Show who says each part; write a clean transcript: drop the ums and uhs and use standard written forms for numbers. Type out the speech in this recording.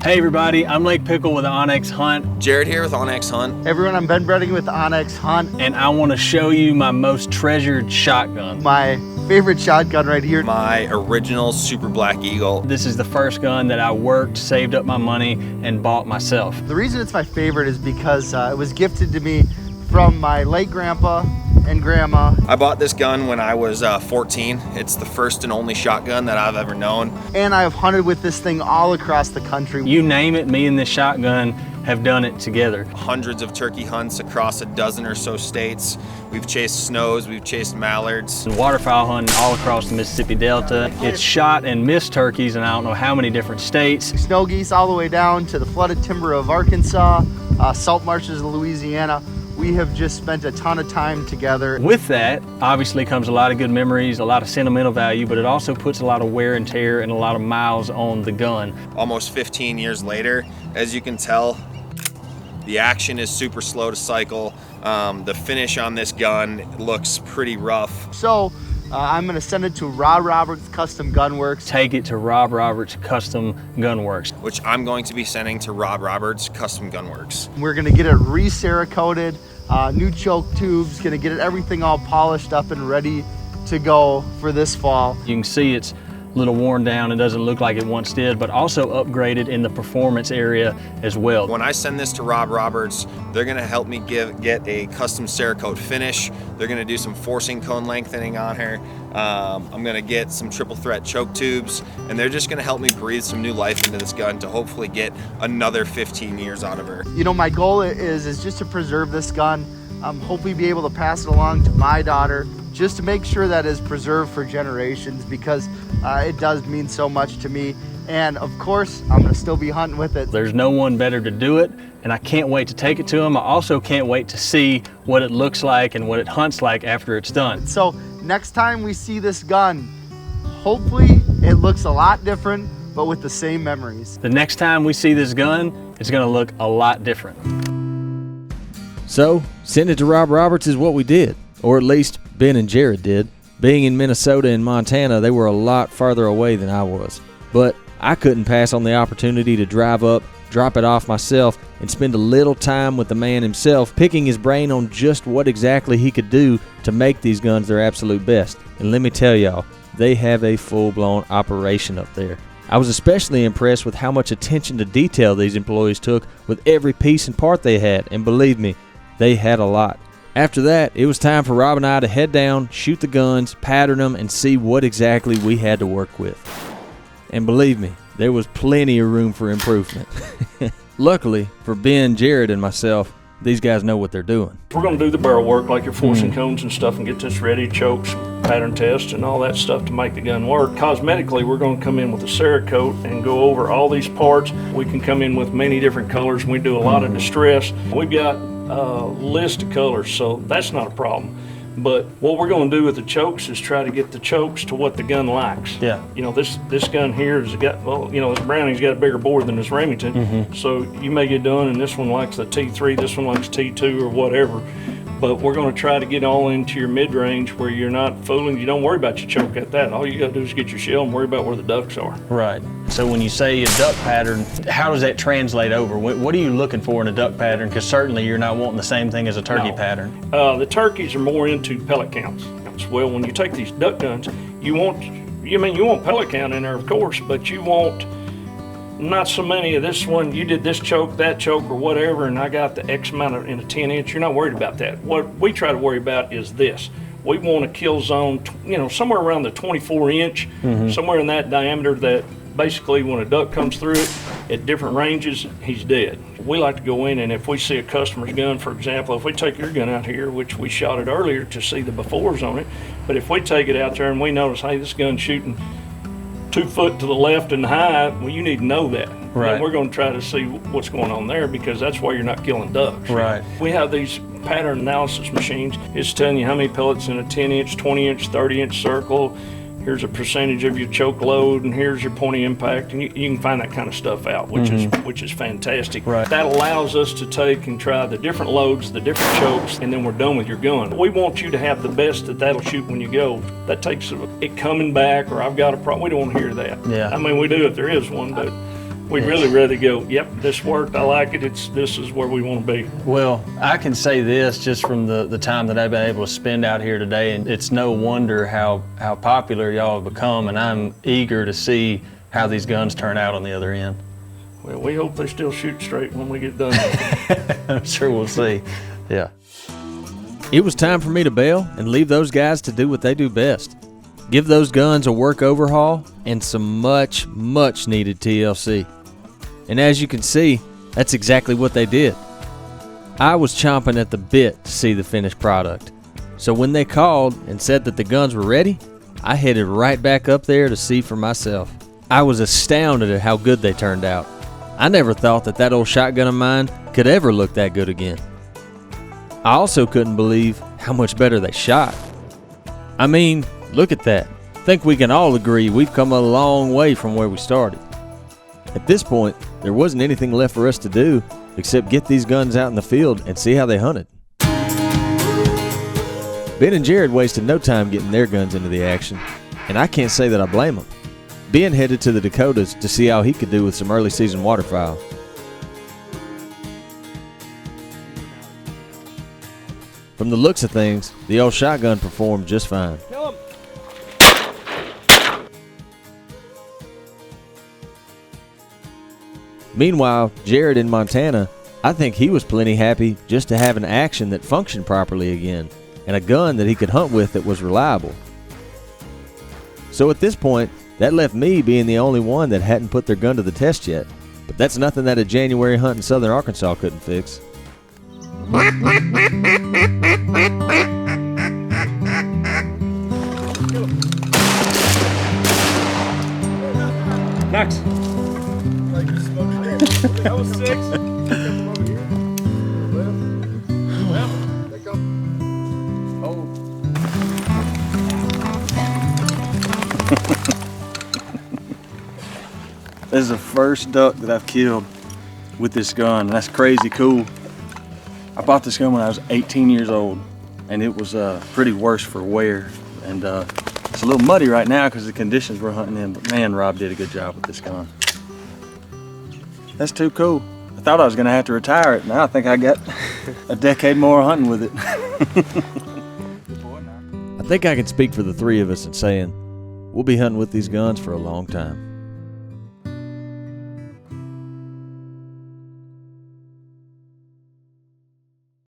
Speaker 1: Hey everybody, I'm Lake Pickle with Onyx Hunt.
Speaker 2: Jared here with Onyx Hunt.
Speaker 3: Hey everyone, I'm Brettingen with Onyx Hunt.
Speaker 1: And I want to show you my most treasured shotgun.
Speaker 3: My favorite shotgun right here.
Speaker 2: My original Super Black Eagle.
Speaker 1: This is the first gun that I worked, saved up my money, and bought myself.
Speaker 3: The reason it's my favorite is because it was gifted to me from my late grandpa and grandma.
Speaker 2: I bought this gun when I was 14. It's the first and only shotgun that I've ever known.
Speaker 3: And I've hunted with this thing all across the country.
Speaker 1: You name it, me and this shotgun have done it together.
Speaker 2: Hundreds of turkey hunts across a dozen or so states. We've chased snows, we've chased mallards.
Speaker 1: And waterfowl hunting all across the Mississippi Delta. It's shot and missed turkeys in I don't know how many different states.
Speaker 3: Snow geese all the way down to the flooded timber of Arkansas, salt marshes of Louisiana. We have just spent a ton of time together.
Speaker 1: With that, obviously comes a lot of good memories, a lot of sentimental value, but it also puts a lot of wear and tear and a lot of miles on the gun.
Speaker 2: Almost 15 years later, as you can tell, the action is super slow to cycle. The finish on this gun looks pretty rough.
Speaker 3: So I'm gonna send it to Rob Roberts Custom Gunworks.
Speaker 1: Take it to Rob Roberts Custom Gunworks.
Speaker 2: Which I'm going to be sending to Rob Roberts Custom Gunworks.
Speaker 3: We're gonna get it re-Cerakoted, new choke tubes, gonna get it everything all polished up and ready to go for this fall.
Speaker 1: You can see it's a little worn down. It doesn't look like it once did, but also upgraded in the performance area as well.
Speaker 2: When I send this to Rob Roberts, they're gonna help me get a custom Cerakote finish. They're gonna do some forcing cone lengthening on her. I'm gonna get some triple threat choke tubes, and they're just gonna help me breathe some new life into this gun to hopefully get another 15 years out of her.
Speaker 3: You know, my goal is just to preserve this gun. Hopefully be able to pass it along to my daughter, just to make sure that is preserved for generations, because it does mean so much to me. And of course, I'm gonna still be hunting with it.
Speaker 1: There's no one better to do it, and I can't wait to take it to them. I also can't wait to see what it looks like and what it hunts like after it's done.
Speaker 3: So next time we see this gun, hopefully it looks a lot different, but with the same memories.
Speaker 1: The next time we see this gun, it's gonna look a lot different.
Speaker 4: So, send it to Rob Roberts is what we did, or at least Ben and Jared did. Being in Minnesota and Montana, they were a lot farther away than I was. But I couldn't pass on the opportunity to drive up, drop it off myself, and spend a little time with the man himself, picking his brain on just what exactly he could do to make these guns their absolute best. And let me tell y'all, they have a full-blown operation up there. I was especially impressed with how much attention to detail these employees took with every piece and part they had, and believe me, they had a lot. After that, it was time for Rob and I to head down, shoot the guns, pattern them, and see what exactly we had to work with. And believe me, there was plenty of room for improvement. Luckily for Ben, Jared, and myself, these guys know what they're doing.
Speaker 5: We're going to do the barrel work like your forcing cones and stuff and get this ready, chokes, pattern test, and all that stuff to make the gun work. Cosmetically, we're going to come in with a Cerakote and go over all these parts. We can come in with many different colors, and we do a lot of distress. We've got a list of colors, so that's not a problem. But what we're going to do with the chokes is try to get the chokes to what the gun likes.
Speaker 1: Yeah.
Speaker 5: You know, this gun here has got, well, you know, this Browning's got a bigger bore than this Remington. So you may get done and this one likes the T3, this one likes T2 or whatever. But we're going to try to get all into your mid-range where you're not fooling. You don't worry about your choke at that. All you got to do is get your shell and worry about where the ducks are.
Speaker 1: Right. So when you say a duck pattern, how does that translate over? What are you looking for in a duck pattern? Because certainly you're not wanting the same thing as a turkey pattern.
Speaker 5: The turkeys are more into pellet counts. Well, when you take these duck guns, you want pellet count in there, of course, but you want not so many of this one. You did this choke, that choke, or whatever, and I got the X amount in a 10-inch. You're not worried about that. What we try to worry about is this. We want a kill zone, you know, somewhere around the 24-inch, somewhere in that diameter that basically when a duck comes through it at different ranges, he's dead. We like to go in, and if we see a customer's gun, for example, if we take your gun out here, which we shot it earlier to see the befores on it, but if we take it out there and we notice, hey, this gun's shooting 2 foot to the left and high, well, you need to know that.
Speaker 1: Right.
Speaker 5: And we're going to try to see what's going on there, because that's why you're not killing ducks.
Speaker 1: Right.
Speaker 5: We have these pattern analysis machines. It's telling you how many pellets in a 10-inch, 20-inch, 30-inch circle. Here's a percentage of your choke load, and here's your point of impact, and you can find that kind of stuff out, which is fantastic.
Speaker 1: Right.
Speaker 5: That allows us to take and try the different loads, the different chokes, and then we're done with your gun. We want you to have the best that'll shoot when you go. That takes it coming back, or I've got a problem. We don't want to hear that.
Speaker 1: Yeah.
Speaker 5: I mean, we do if there is one, but we really rather go, yep, this worked, I like it, this is where we want to be.
Speaker 1: Well, I can say this just from the time that I've been able to spend out here today, and it's no wonder how popular y'all have become, and I'm eager to see how these guns turn out on the other end.
Speaker 5: Well, we hope they still shoot straight when we get done.
Speaker 1: I'm sure we'll see. Yeah.
Speaker 4: It was time for me to bail and leave those guys to do what they do best. Give those guns a work overhaul and some much, much needed TLC. And as you can see, that's exactly what they did. I was chomping at the bit to see the finished product. So when they called and said that the guns were ready, I headed right back up there to see for myself. I was astounded at how good they turned out. I never thought that old shotgun of mine could ever look that good again. I also couldn't believe how much better they shot. I mean, look at that. I think we can all agree we've come a long way from where we started. At this point, there wasn't anything left for us to do except get these guns out in the field and see how they hunted. Ben and Jared wasted no time getting their guns into the action, and I can't say that I blame them. Ben headed to the Dakotas to see how he could do with some early season waterfowl. From the looks of things, the old shotgun performed just fine. Meanwhile, Jared in Montana, I think he was plenty happy just to have an action that functioned properly again, and a gun that he could hunt with that was reliable. So at this point, that left me being the only one that hadn't put their gun to the test yet. But that's nothing that a January hunt in southern Arkansas couldn't fix.
Speaker 5: Next.
Speaker 3: That was 6.
Speaker 1: This is the first duck that I've killed with this gun. That's crazy cool. I bought this gun when I was 18 years old, and it was pretty worse for wear. And it's a little muddy right now because the conditions we're hunting in, but man, Rob did a good job with this gun. That's too cool. I thought I was gonna have to retire it. Now I think I got a decade more hunting with it.
Speaker 4: I think I can speak for the three of us in saying we'll be hunting with these guns for a long time.